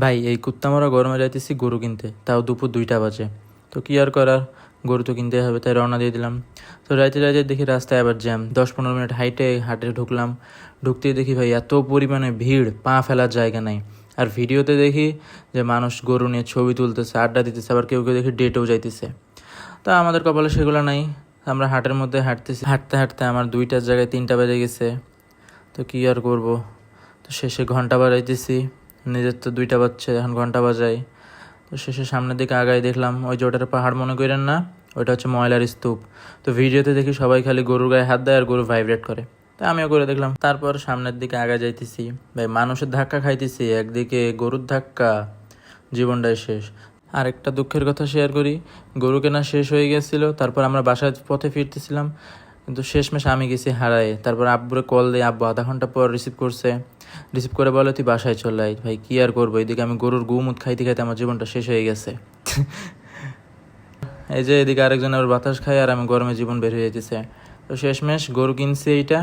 ভাই এই কুত্তামরা গরমে যাইতেছি গরু কিনতে, তাও দুপুর 2টা বাজে। তো কি আর করার, গরু তো কিনতে হবে, তাই রওনা দিয়ে দিলাম। তো যাইতে যাইতে দেখি রাস্তায় আবার জ্যাম, 10-15 মিনিট হাটে ঢুকলাম। ঢুকতেই দেখি ভাই এত পরিমাণে ভিড়, পা ফেলার জায়গা নাই। আর ভিডিওতে দেখি যে মানুষ গরু নিয়ে ছবি তুলতেছে, আড্ডা দিতেছে, আবার কেউ কেউ দেখি ডেটেও যাইতেছে। তা আমাদের কপালে সেগুলো নাই। আমরা হাটের মধ্যে হাঁটতেছি, হাঁটতে হাঁটতে আমার 2টার জায়গায় 3টা বেজে গেছে। তো কি আর করব, তো শেষে ঘন্টা বাজাইতেছি। নিজের তো 2টা বাজছে, এখন ঘন্টা বাজাই। তো শেষে সামনের দিকে আগাই দেখলাম ওই যে ওটার পাহাড় মনে করেন না, ওইটা হচ্ছে ময়লার স্তূপ। তো ভিডিওতে দেখি সবাই খালি গরুর গায়ে হাত দেয় আর গরু ভাইব্রেট করে, তা আমিও করে দেখলাম। তারপর সামনের দিকে আগা যাইতেছি, ভাই মানুষের ধাক্কা খাইতেছি, একদিকে গরুর ধাক্কা, জীবনটাই শেষ। আর একটা দুঃখের কথা শেয়ার করি, গরু কেনা শেষ হয়ে গেছিলো, তারপর আমরা বাসায় পথে ফিরতেছিলাম, কিন্তু শেষমেশ আমি গেছি হারায়। তারপর আব্বুরে কল দিয়ে আব্বু আধা ঘন্টা পর রিসিভ করছে, রিসিভ করে বলে তুই বাসায় চলে আয়। ভাই কি আর করবো, এদিকে আমি গরুর গুমুত খাইতে খাইতে আমার জীবনটা শেষ হয়ে গেছে। এই যে এদিকে আরেকজন আবার বাতাস খায় আর আমি গরমে জীবন বের হয়ে যেতেছে। তো শেষমেশ গরু কিনছি এইটা,